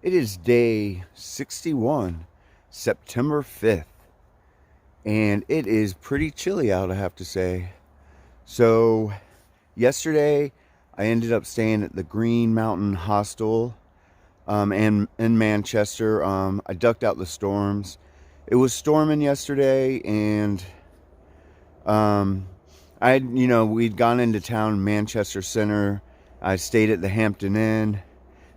It is day 61, September 5th, and it is pretty chilly out, I have to say. So, yesterday I ended up staying at the Green Mountain Hostel and in Manchester. I ducked out the storms. It was storming yesterday, and we'd gone into town, Manchester Center. I stayed at the Hampton Inn,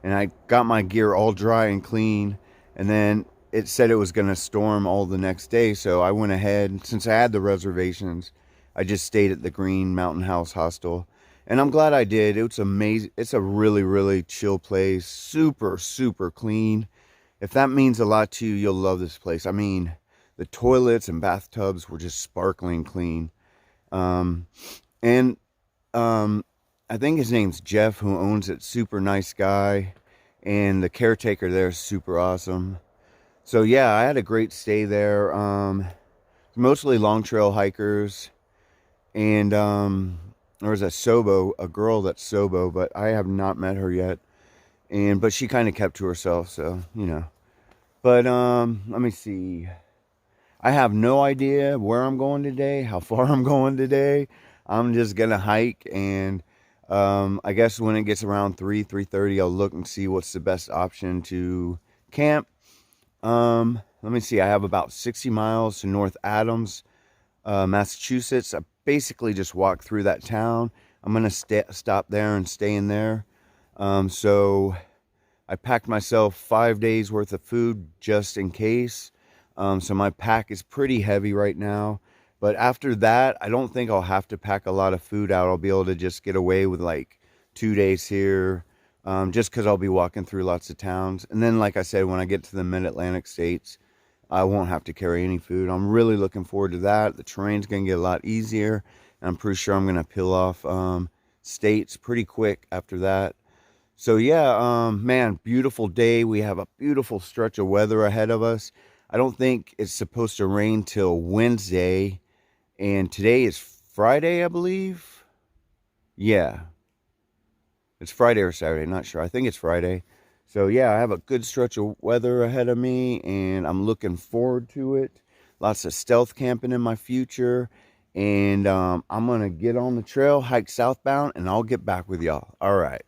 and I got my gear all dry and clean. And then it said it was going to storm all the next day, so I went ahead. Since I had the reservations, I just stayed at the Green Mountain House Hostel, and I'm glad I did. It's amazing. It's a really, really chill place. Super, super clean. If that means a lot to you, you'll love this place. I mean, the toilets and bathtubs were just sparkling clean. Um, and I think his name's Jeff, who owns it. Super nice guy, and the caretaker there is super awesome. So yeah, I had a great stay there. Mostly long trail hikers, and there was a girl that's Sobo, but I have not met her yet. But she kind of kept to herself, so you know. But let me see. I have no idea where I'm going today, how far I'm going today. I'm just gonna hike, and I guess when it gets around 3:30, I'll look and see what's the best option to camp. Let me see. I have about 60 miles to North Adams, Massachusetts. I basically just walk through that town. I'm gonna stop there and stay in there. So I packed myself 5 days worth of food just in case. So my pack is pretty heavy right now. But after that, I don't think I'll have to pack a lot of food out. I'll be able to just get away with like 2 days here, just because I'll be walking through lots of towns. And then, like I said, when I get to the mid-Atlantic states, I won't have to carry any food. I'm really looking forward to that. The terrain's going to get a lot easier. And I'm pretty sure I'm going to peel off states pretty quick after that. So yeah, man, beautiful day. We have a beautiful stretch of weather ahead of us. I don't think it's supposed to rain till Wednesday. And today is Friday, I believe. Yeah. It's Friday or Saturday, not sure. I think it's Friday. So yeah, I have a good stretch of weather ahead of me, and I'm looking forward to it. Lots of stealth camping in my future. And I'm going to get on the trail, hike southbound, and I'll get back with y'all. All right.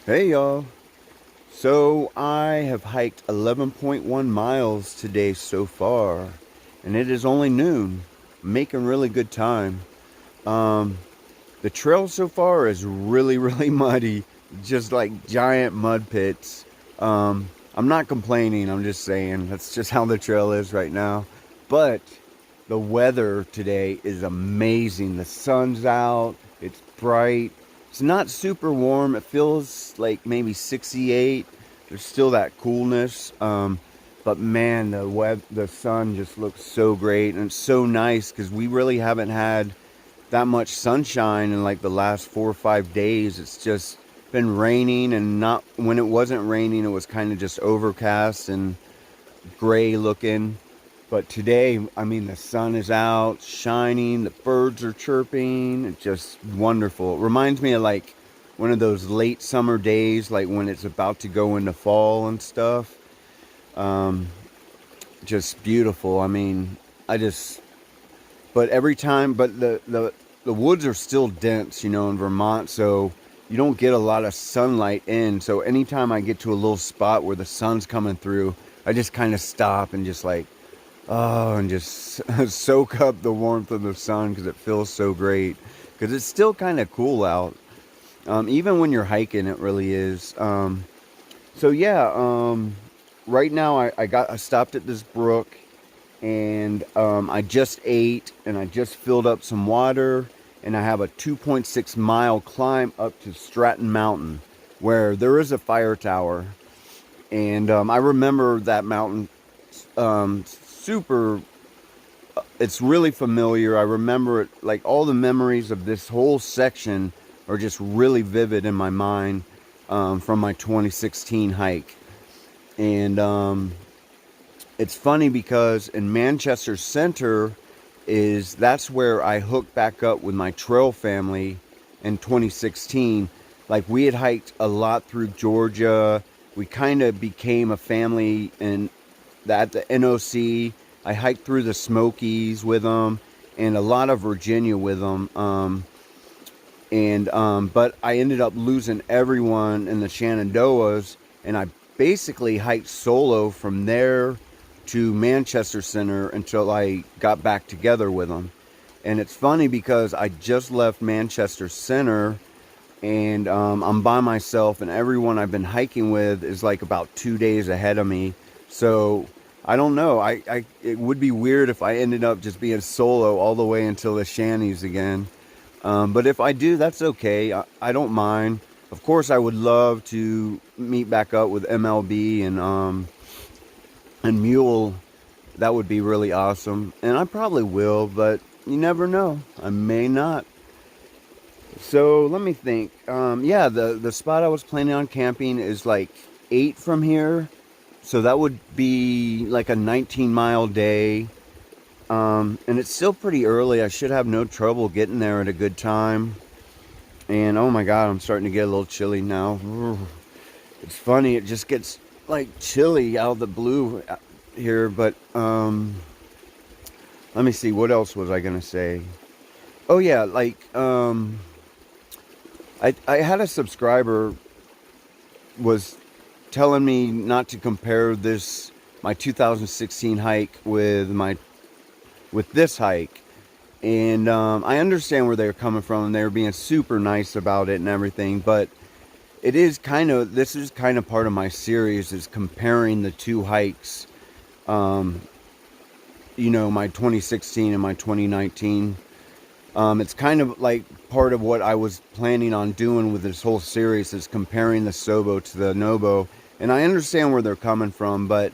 Hey y'all. So I have hiked 11.1 miles today so far, and it is only noon. I'm making really good time. Um, the trail so far is really, really muddy, just like giant mud pits. I'm not complaining, I'm just saying that's just how the trail is right now. But the weather today is amazing. The sun's out, it's bright. It's not super warm. It feels like maybe 68. There's still that coolness. But man, the sun just looks so great, and it's so nice because we really haven't had that much sunshine in like the last 4 or 5 days. It's just been raining, and not when it wasn't raining, it was kind of just overcast and gray looking. But today, I mean, the sun is out, shining, the birds are chirping. It's just wonderful. It reminds me of like one of those late summer days, like when it's about to go into fall and stuff. Um, just beautiful. I mean, but every time, but the woods are still dense, in Vermont, so you don't get a lot of sunlight in. So anytime I get to a little spot where the sun's coming through, I just kind of stop and just like, oh, and just soak up the warmth of the sun because it feels so great. Because it's still kind of cool out. Even when you're hiking, it really is. So yeah, right now I stopped at this brook, and I just ate, and I just filled up some water, and I have a 2.6 mile climb up to Stratton Mountain, where there is a fire tower. And I remember that mountain super. It's really familiar. I remember it, like all the memories of this whole section are just really vivid in my mind from my 2016 hike. And it's funny because in Manchester Center that's where I hooked back up with my trail family in 2016. Like, we had hiked a lot through Georgia. We kind of became a family at the NOC. I hiked through the Smokies with them and a lot of Virginia with them. But I ended up losing everyone in the Shenandoahs, and I basically hiked solo from there to Manchester Center until I got back together with them. And it's funny because I just left Manchester Center, and I'm by myself, and everyone I've been hiking with is like about 2 days ahead of me. So I don't know. It would be weird if I ended up just being solo all the way until the Shanties again. But if I do, that's okay. I don't mind. Of course, I would love to meet back up with MLB and Mule. That would be really awesome. And I probably will, but you never know. I may not. So let me think. Yeah, the spot I was planning on camping is like 8 from here. So that would be like a 19-mile day. And it's still pretty early. I should have no trouble getting there at a good time. And oh my God, I'm starting to get a little chilly now. It's funny, it just gets like chilly out of the blue here. But let me see, what else was I gonna say? Oh yeah, like I had a subscriber was telling me not to compare my 2016 hike with this hike. And I understand where they're coming from, and they're being super nice about it and everything. But this is kind of part of my series, is comparing the two hikes. My 2016 and my 2019. It's kind of like part of what I was planning on doing with this whole series, is comparing the Sobo to the Nobo. And I understand where they're coming from, but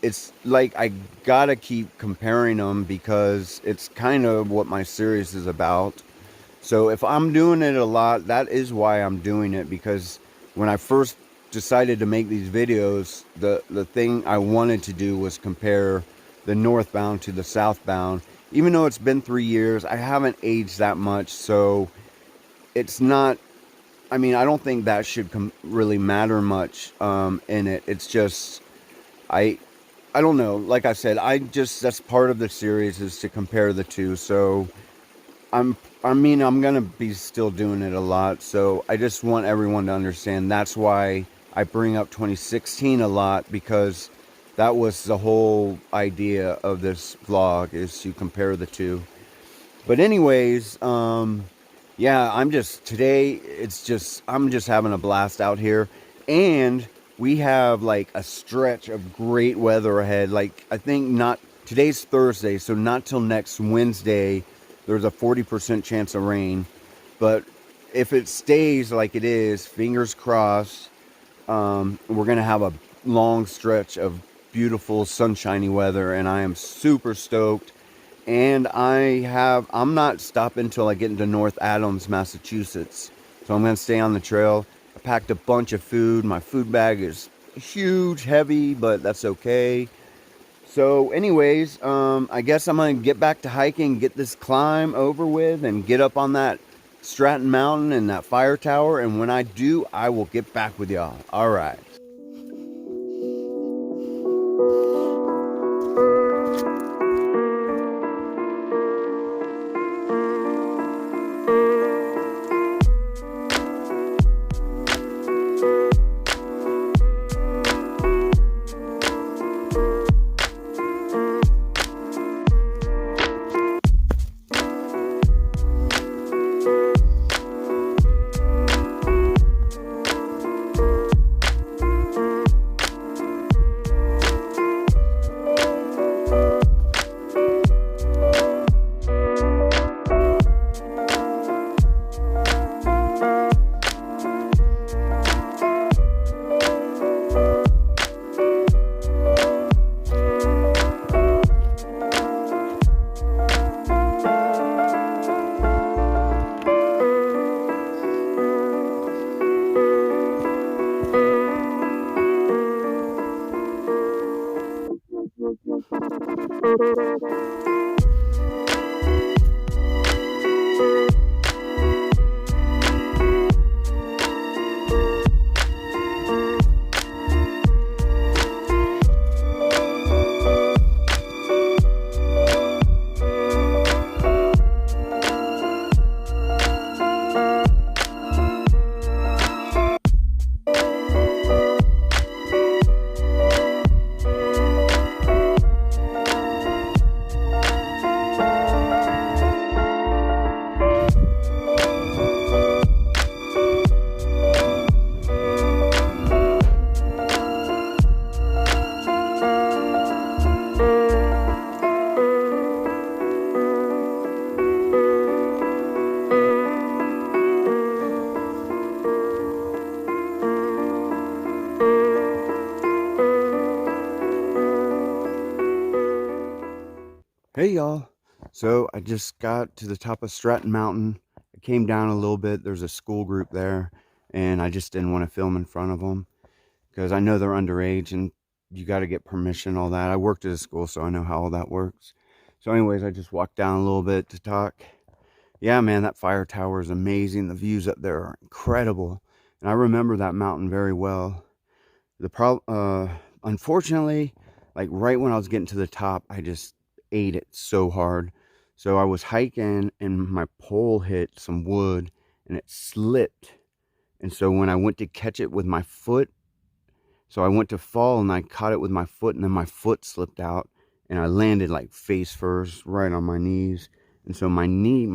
it's like I gotta keep comparing them because it's kind of what my series is about. So if I'm doing it a lot, that is why I'm doing it, because when I first decided to make these videos, the thing I wanted to do was compare the northbound to the southbound. Even though it's been 3 years, I haven't aged that much, so it's not, I mean, I don't think that should really matter much in it. It's just, I don't know. Like I said, that's part of the series, is to compare the two. So I'm I mean, I'm going to be still doing it a lot. So I just want everyone to understand that's why I bring up 2016 a lot, because that was the whole idea of this vlog, is to compare the two. But anyways, yeah, I'm just having a blast out here. And we have like a stretch of great weather ahead. Like, I think not, today's Thursday, so not till next Wednesday, there's a 40% chance of rain. But if it stays like it is, fingers crossed, we're going to have a long stretch of beautiful sunshiny weather, and I am super stoked. And I'm not stopping until I get into North Adams, Massachusetts. So I'm going to stay on the trail. I packed a bunch of food. My food bag is huge, heavy, but that's okay. So anyways, I guess I'm going to get back to hiking, get this climb over with, and get up on that Stratton Mountain and that fire tower. And when I do, I will get back with y'all. All right. Hey y'all. So I just got to the top of Stratton Mountain. I came down a little bit. There's a school group there, and I just didn't want to film in front of them because I know they're underage and you got to get permission, all that. I worked at a school, so I know how all that works. So anyways, I just walked down a little bit to talk. Yeah, man, that fire tower is amazing. The views up there are incredible. And I remember that mountain very well. Unfortunately, like right when I was getting to the top, I just ate it so hard. So I was hiking and my pole hit some wood and it slipped. And so when I went to catch it with my foot, so I went to fall and I caught it with my foot, and then my foot slipped out and I landed like face first right on my knees. And so my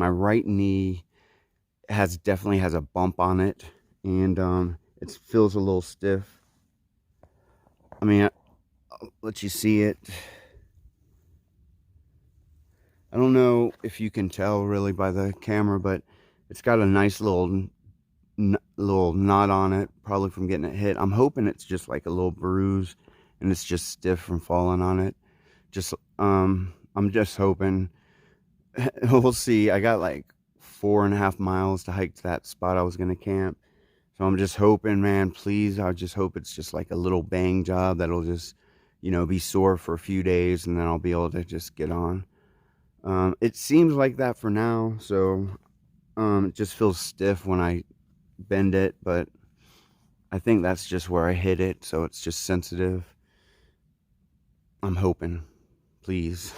right knee definitely has a bump on it, and it feels a little stiff. I mean, I'll let you see it. I don't know if you can tell really by the camera, but it's got a nice little knot on it, probably from getting it hit. I'm hoping it's just like a little bruise and it's just stiff from falling on it. I'm just hoping. We'll see. I got like 4.5 miles to hike to that spot I was gonna camp. So I'm just hoping, man, please, I just hope it's just like a little bang job that'll just, be sore for a few days, and then I'll be able to just get on. It seems like that for now, so it just feels stiff when I bend it, but I think that's just where I hit it, so it's just sensitive. I'm hoping, please.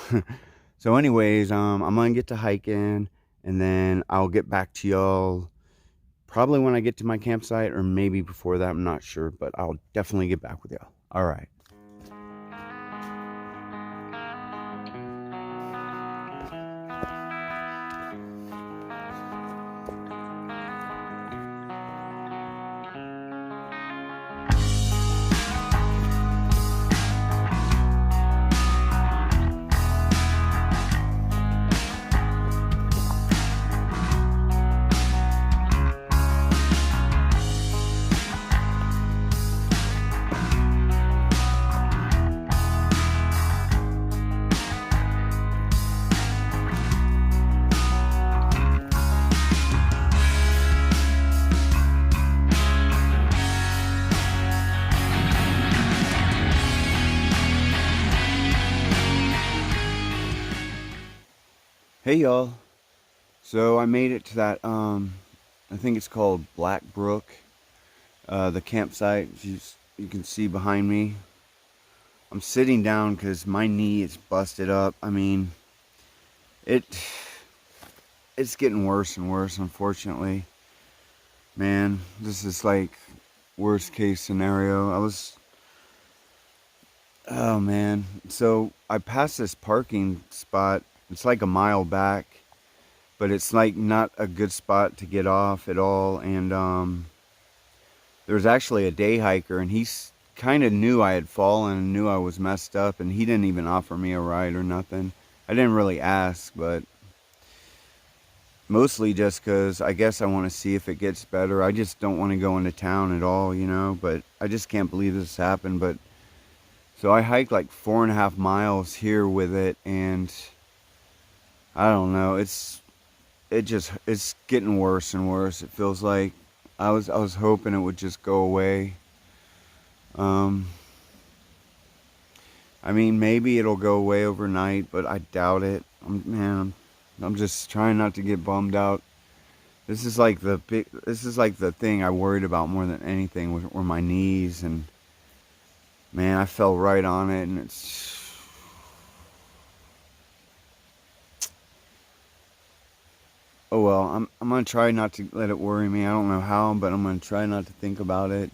So anyways, I'm gonna get to hiking, and then I'll get back to y'all probably when I get to my campsite, or maybe before that, I'm not sure, but I'll definitely get back with y'all. All right. Hey y'all. So I made it to that I think it's called Black Brook, the campsite. You can see behind me. I'm sitting down because my knee is busted up. I mean, it's getting worse and worse, unfortunately. Man, this is like worst case scenario. Oh man. So I passed this parking spot. It's like a mile back, but it's like not a good spot to get off at all. And there's actually a day hiker, and he's kind of knew I had fallen and knew I was messed up, and he didn't even offer me a ride or nothing. I didn't really ask, but mostly just because I guess I want to see if it gets better. I just don't want to go into town at all, you know, but I just can't believe this happened. But so I hiked like 4.5 miles here with it, and I don't know, it's getting worse and worse. It feels like I was hoping it would just go away. I mean, maybe it'll go away overnight, but I doubt it. I'm just trying not to get bummed out. This is like the thing I worried about more than anything were my knees, and man, I fell right on it, and it's oh well. I'm gonna try not to let it worry me. I don't know how, but I'm gonna try not to think about it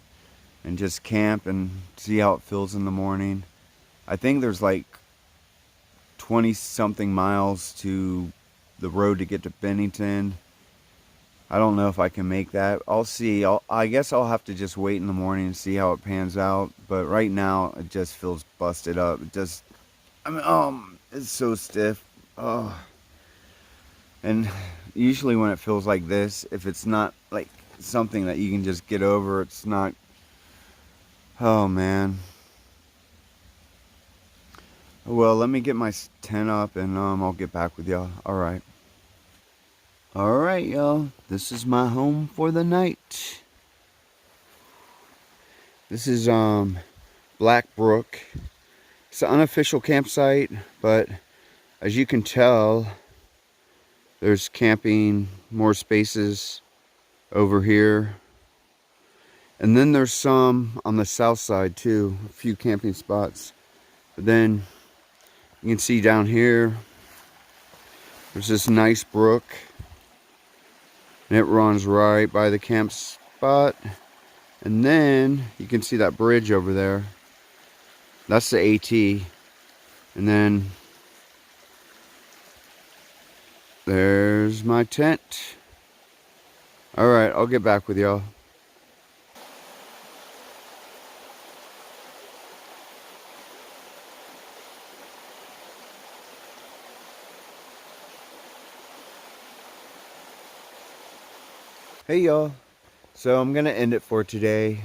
and just camp and see how it feels in the morning. I think there's like 20 something miles to the road to get to Bennington. I don't know if I can make that. I'll see. I guess I'll have to just wait in the morning and see how it pans out. But right now, it just feels busted up. It's so stiff. Oh. And usually when it feels like this, if it's not like something that you can just get over, it's not. Oh man. Well, let me get my tent up, and I'll get back with y'all. All right. All right, y'all. This is my home for the night. This is Black Brook. It's an unofficial campsite, but as you can tell, there's camping, more spaces over here. And then there's some on the south side too, a few camping spots. But then you can see down here, there's this nice brook. And it runs right by the camp spot. And then you can see that bridge over there. That's the AT. And then there's my tent. All right, I'll get back with y'all. Hey y'all. So I'm gonna end it for today.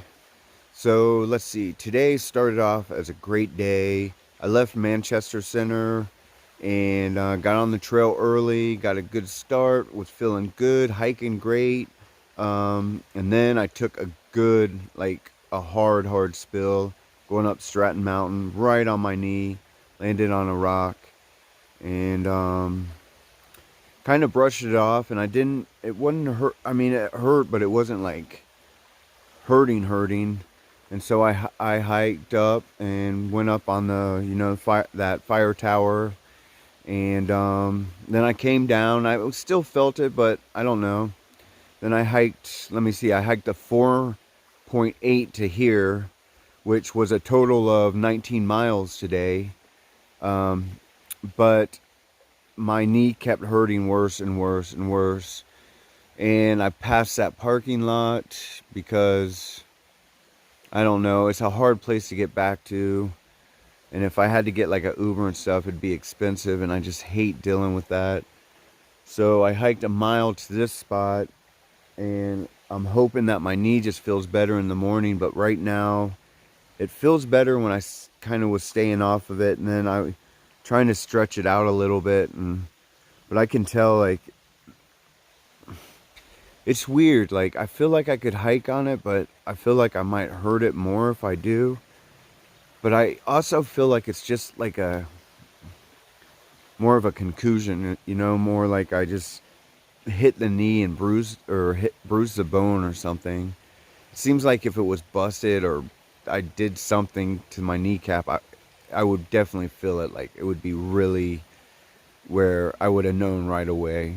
So let's see. Today started off as a great day. I left Manchester Center and got on the trail early. Got a good start. Was feeling good. Hiking great. And then I took a hard spill going up Stratton Mountain right on my knee. Landed on a rock and kind of brushed it off, and it wouldn't hurt. I mean, it hurt, but it wasn't like hurting. And so I hiked up and went up on the, that fire tower, And then I came down. I still felt it, but I don't know. Then I hiked, let me see, I hiked the 4.8 to here, which was a total of 19 miles today. But my knee kept hurting worse and worse and worse. And I passed that parking lot because, I don't know, it's a hard place to get back to. And if I had to get like an Uber and stuff, it'd be expensive, and I just hate dealing with that. So I hiked a mile to this spot, and I'm hoping that my knee just feels better in the morning. But right now, it feels better when I kind of was staying off of it, and then I trying to stretch it out a little bit. But I can tell, like, it's weird. Like, I feel like I could hike on it, but I feel like I might hurt it more if I do. But I also feel like it's just like a more of a concussion, you know, more like I just hit the knee and bruised the bone or something. It seems like if it was busted or I did something to my kneecap, I would definitely feel it. Like, it would be really where I would have known right away.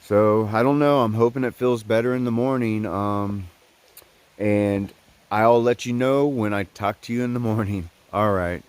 So I don't know. I'm hoping it feels better in the morning. And I'll let you know when I talk to you in the morning. All right.